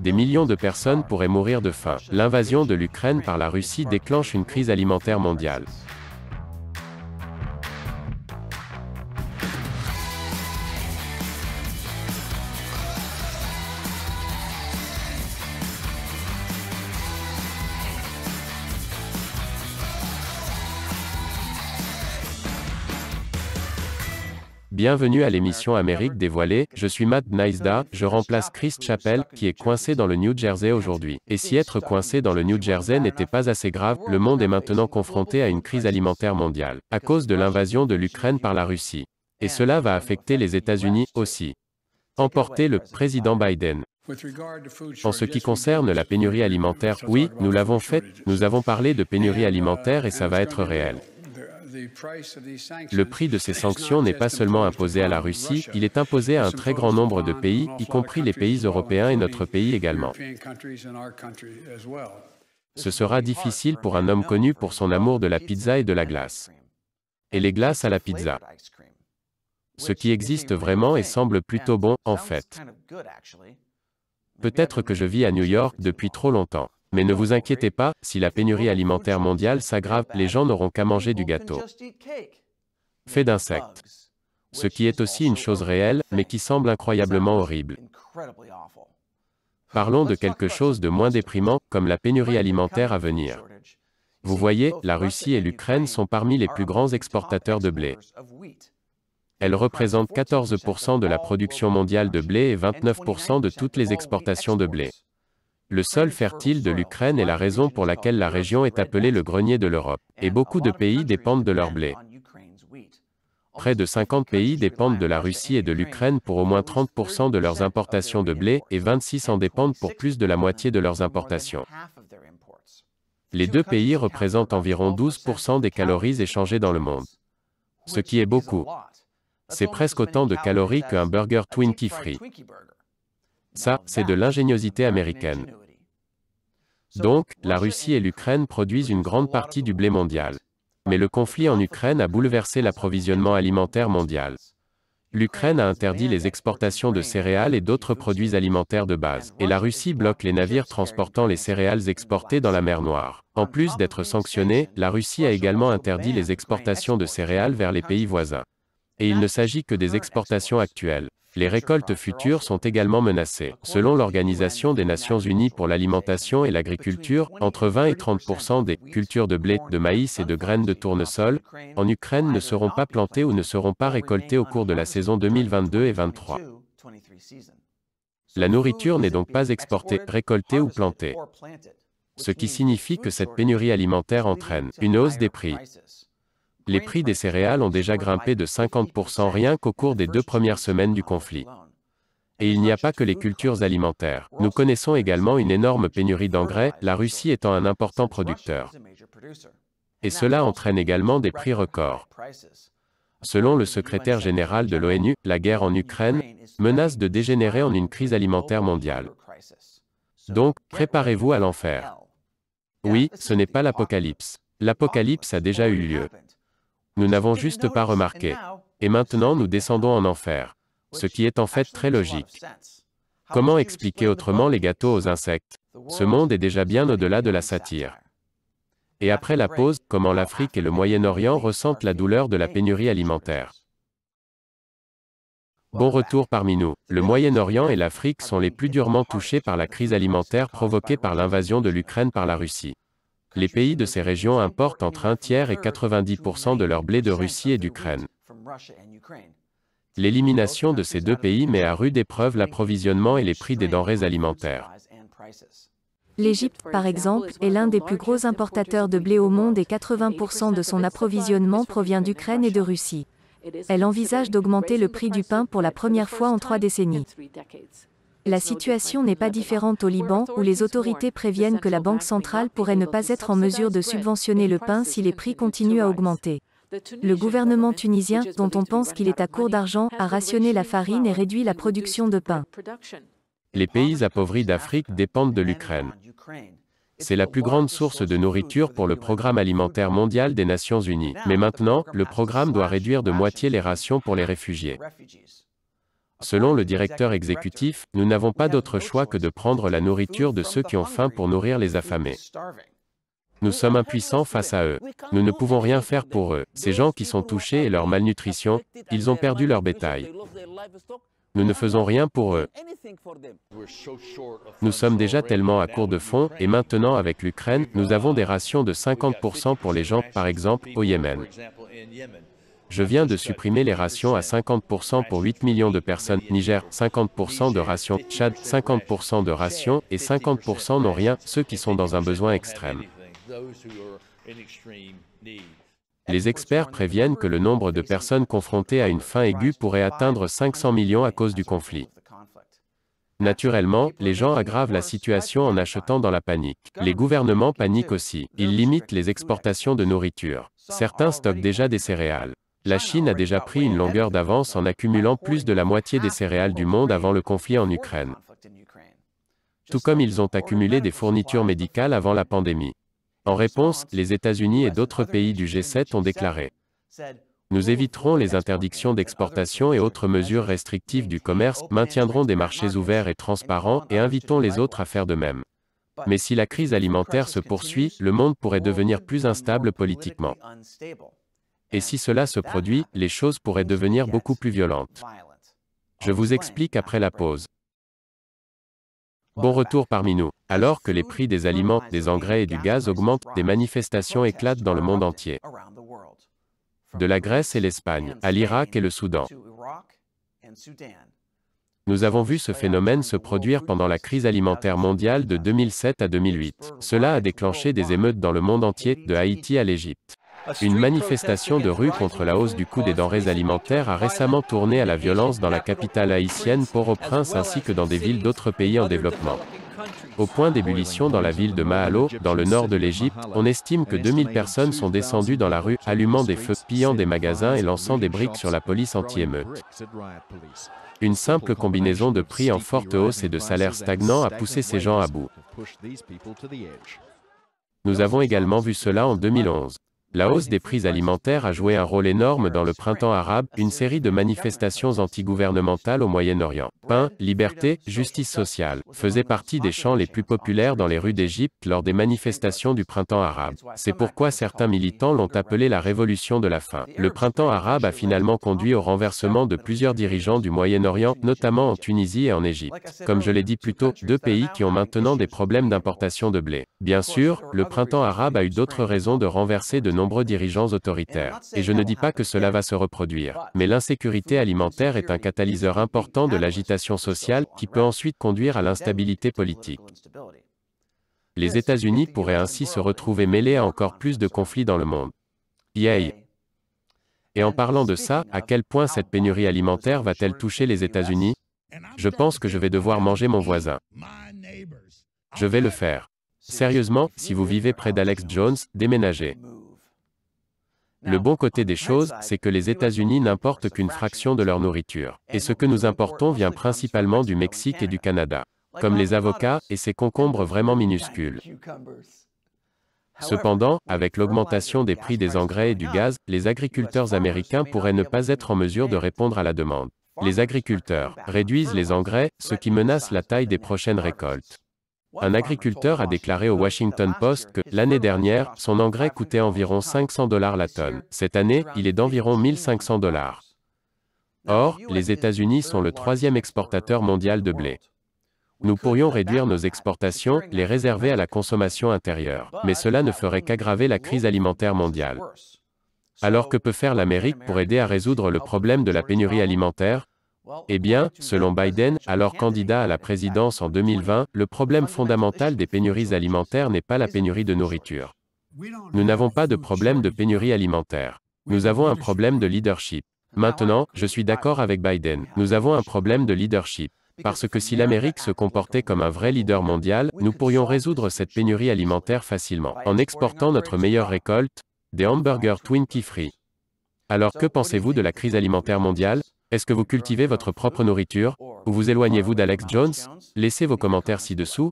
Des millions de personnes pourraient mourir de faim. L'invasion de l'Ukraine par la Russie déclenche une crise alimentaire mondiale. Bienvenue à l'émission Amérique dévoilée, je suis Matt Gneizda, je remplace Chris Chappell, qui est coincé dans le New Jersey aujourd'hui. Et si être coincé dans le New Jersey n'était pas assez grave, le monde est maintenant confronté à une crise alimentaire mondiale, à cause de l'invasion de l'Ukraine par la Russie. Et cela va affecter les États-Unis aussi. Emporter le président Biden. En ce qui concerne la pénurie alimentaire, oui, nous l'avons fait, nous avons parlé de pénurie alimentaire et ça va être réel. Le prix de ces sanctions n'est pas seulement imposé à la Russie, il est imposé à un très grand nombre de pays, y compris les pays européens et notre pays également. Ce sera difficile pour un homme connu pour son amour de la pizza et de la glace. Et les glaces à la pizza. Ce qui existe vraiment et semble plutôt bon, en fait. Peut-être que je vis à New York depuis trop longtemps. Mais ne vous inquiétez pas, si la pénurie alimentaire mondiale s'aggrave, les gens n'auront qu'à manger du gâteau fait d'insectes. Ce qui est aussi une chose réelle, mais qui semble incroyablement horrible. Parlons de quelque chose de moins déprimant, comme la pénurie alimentaire à venir. Vous voyez, la Russie et l'Ukraine sont parmi les plus grands exportateurs de blé. Elles représentent 14% de la production mondiale de blé et 29% de toutes les exportations de blé. Le sol fertile de l'Ukraine est la raison pour laquelle la région est appelée le grenier de l'Europe, et beaucoup de pays dépendent de leur blé. Près de 50 pays dépendent de la Russie et de l'Ukraine pour au moins 30% de leurs importations de blé, et 26 en dépendent pour plus de la moitié de leurs importations. Les deux pays représentent environ 12% des calories échangées dans le monde. Ce qui est beaucoup. C'est presque autant de calories qu'un burger Twinkie Free. Ça, c'est de l'ingéniosité américaine. Donc, la Russie et l'Ukraine produisent une grande partie du blé mondial. Mais le conflit en Ukraine a bouleversé l'approvisionnement alimentaire mondial. L'Ukraine a interdit les exportations de céréales et d'autres produits alimentaires de base, et la Russie bloque les navires transportant les céréales exportées dans la mer Noire. En plus d'être sanctionnée, la Russie a également interdit les exportations de céréales vers les pays voisins. Et il ne s'agit que des exportations actuelles. Les récoltes futures sont également menacées. Selon l'Organisation des Nations Unies pour l'alimentation et l'agriculture, entre 20 et 30% des cultures de blé, de maïs et de graines de tournesol en Ukraine ne seront pas plantées ou ne seront pas récoltées au cours de la saison 2022 et 2023. La nourriture n'est donc pas exportée, récoltée ou plantée. Ce qui signifie que cette pénurie alimentaire entraîne une hausse des prix. Les prix des céréales ont déjà grimpé de 50% rien qu'au cours des 2 premières semaines du conflit. Et il n'y a pas que les cultures alimentaires. Nous connaissons également une énorme pénurie d'engrais, la Russie étant un important producteur. Et cela entraîne également des prix records. Selon le secrétaire général de l'ONU, la guerre en Ukraine menace de dégénérer en une crise alimentaire mondiale. Donc, préparez-vous à l'enfer. Oui, ce n'est pas l'apocalypse. L'apocalypse a déjà eu lieu. Nous n'avons juste pas remarqué. Et maintenant nous descendons en enfer. Ce qui est en fait très logique. Comment expliquer autrement les gâteaux aux insectes? Ce monde est déjà bien au-delà de la satire. Et après la pause, comment l'Afrique et le Moyen-Orient ressentent la douleur de la pénurie alimentaire. Bon retour parmi nous. Le Moyen-Orient et l'Afrique sont les plus durement touchés par la crise alimentaire provoquée par l'invasion de l'Ukraine par la Russie. Les pays de ces régions importent entre un tiers et 90% de leur blé de Russie et d'Ukraine. L'élimination de ces deux pays met à rude épreuve l'approvisionnement et les prix des denrées alimentaires. L'Égypte, par exemple, est l'un des plus gros importateurs de blé au monde et 80% de son approvisionnement provient d'Ukraine et de Russie. Elle envisage d'augmenter le prix du pain pour la première fois en 3 décennies. La situation n'est pas différente au Liban, où les autorités préviennent que la Banque centrale pourrait ne pas être en mesure de subventionner le pain si les prix continuent à augmenter. Le gouvernement tunisien, dont on pense qu'il est à court d'argent, a rationné la farine et réduit la production de pain. Les pays appauvris d'Afrique dépendent de l'Ukraine. C'est la plus grande source de nourriture pour le Programme alimentaire mondial des Nations Unies. Mais maintenant, le programme doit réduire de moitié les rations pour les réfugiés. Selon le directeur exécutif, nous n'avons pas d'autre choix que de prendre la nourriture de ceux qui ont faim pour nourrir les affamés. Nous sommes impuissants face à eux. Nous ne pouvons rien faire pour eux. Ces gens qui sont touchés et leur malnutrition, ils ont perdu leur bétail. Nous ne faisons rien pour eux. Nous sommes déjà tellement à court de fonds, et maintenant avec l'Ukraine, nous avons des rations de 50% pour les gens, par exemple, au Yémen. Je viens de supprimer les rations à 50% pour 8 millions de personnes. Niger, 50% de rations. Tchad, 50% de rations, et 50% n'ont rien, ceux qui sont dans un besoin extrême. Les experts préviennent que le nombre de personnes confrontées à une faim aiguë pourrait atteindre 500 millions à cause du conflit. Naturellement, les gens aggravent la situation en achetant dans la panique. Les gouvernements paniquent aussi. Ils limitent les exportations de nourriture. Certains stockent déjà des céréales. La Chine a déjà pris une longueur d'avance en accumulant plus de la moitié des céréales du monde avant le conflit en Ukraine. Tout comme ils ont accumulé des fournitures médicales avant la pandémie. En réponse, les États-Unis et d'autres pays du G7 ont déclaré: nous éviterons les interdictions d'exportation et autres mesures restrictives du commerce, maintiendrons des marchés ouverts et transparents, et invitons les autres à faire de même. Mais si la crise alimentaire se poursuit, le monde pourrait devenir plus instable politiquement. Et si cela se produit, les choses pourraient devenir beaucoup plus violentes. Je vous explique après la pause. Bon retour parmi nous. Alors que les prix des aliments, des engrais et du gaz augmentent, des manifestations éclatent dans le monde entier. De la Grèce et l'Espagne, à l'Irak et le Soudan. Nous avons vu ce phénomène se produire pendant la crise alimentaire mondiale de 2007 à 2008. Cela a déclenché des émeutes dans le monde entier, de Haïti à l'Égypte. Une manifestation de rue contre la hausse du coût des denrées alimentaires a récemment tourné à la violence dans la capitale haïtienne Port-au-Prince ainsi que dans des villes d'autres pays en développement. Au point d'ébullition dans la ville de Mahalo, dans le nord de l'Égypte, on estime que 2000 personnes sont descendues dans la rue, allumant des feux, pillant des magasins et lançant des briques sur la police anti-émeute. Une simple combinaison de prix en forte hausse et de salaires stagnants a poussé ces gens à bout. Nous avons également vu cela en 2011. La hausse des prix alimentaires a joué un rôle énorme dans le printemps arabe, une série de manifestations antigouvernementales au Moyen-Orient. Pain, liberté, justice sociale faisaient partie des chants les plus populaires dans les rues d'Égypte lors des manifestations du printemps arabe. C'est pourquoi certains militants l'ont appelé la révolution de la faim. Le printemps arabe a finalement conduit au renversement de plusieurs dirigeants du Moyen-Orient, notamment en Tunisie et en Égypte. Comme je l'ai dit plus tôt, deux pays qui ont maintenant des problèmes d'importation de blé. Bien sûr, le printemps arabe a eu d'autres raisons de renverser de nombreux dirigeants autoritaires. Et je ne dis pas que cela va se reproduire. Mais l'insécurité alimentaire est un catalyseur important de l'agitation sociale, qui peut ensuite conduire à l'instabilité politique. Les États-Unis pourraient ainsi se retrouver mêlés à encore plus de conflits dans le monde. Yay! Et en parlant de ça, à quel point cette pénurie alimentaire va-t-elle toucher les États-Unis? Je pense que je vais devoir manger mon voisin. Je vais le faire. Sérieusement, si vous vivez près d'Alex Jones, déménagez. Le bon côté des choses, c'est que les États-Unis n'importent qu'une fraction de leur nourriture. Et ce que nous importons vient principalement du Mexique et du Canada. Comme les avocats, et ces concombres vraiment minuscules. Cependant, avec l'augmentation des prix des engrais et du gaz, les agriculteurs américains pourraient ne pas être en mesure de répondre à la demande. Les agriculteurs réduisent les engrais, ce qui menace la taille des prochaines récoltes. Un agriculteur a déclaré au Washington Post que, l'année dernière, son engrais coûtait environ $500 la tonne. Cette année, il est d'environ $1500. Or, les États-Unis sont le troisième exportateur mondial de blé. Nous pourrions réduire nos exportations, les réserver à la consommation intérieure. Mais cela ne ferait qu'aggraver la crise alimentaire mondiale. Alors que peut faire l'Amérique pour aider à résoudre le problème de la pénurie alimentaire? Eh bien, selon Biden, alors candidat à la présidence en 2020, le problème fondamental des pénuries alimentaires n'est pas la pénurie de nourriture. Nous n'avons pas de problème de pénurie alimentaire. Nous avons un problème de leadership. Maintenant, je suis d'accord avec Biden. Nous avons un problème de leadership. Parce que si l'Amérique se comportait comme un vrai leader mondial, nous pourrions résoudre cette pénurie alimentaire facilement, en exportant notre meilleure récolte, des hamburgers Twinkie free. Alors que pensez-vous de la crise alimentaire mondiale? Est-ce que vous cultivez votre propre nourriture? Ou vous éloignez-vous d'Alex Jones? Laissez vos commentaires ci-dessous.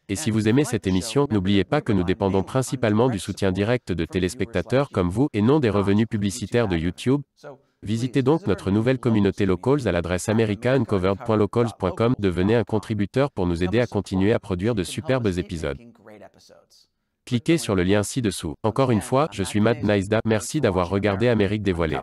Et si vous aimez cette émission, n'oubliez pas que nous dépendons principalement du soutien direct de téléspectateurs comme vous et non des revenus publicitaires de YouTube. Visitez donc notre nouvelle communauté Locals à l'adresse americauncovered.locals.com. Devenez un contributeur pour nous aider à continuer à produire de superbes épisodes. Cliquez sur le lien ci-dessous. Encore une fois, je suis Matt Naisda. Merci d'avoir regardé Amérique dévoilée.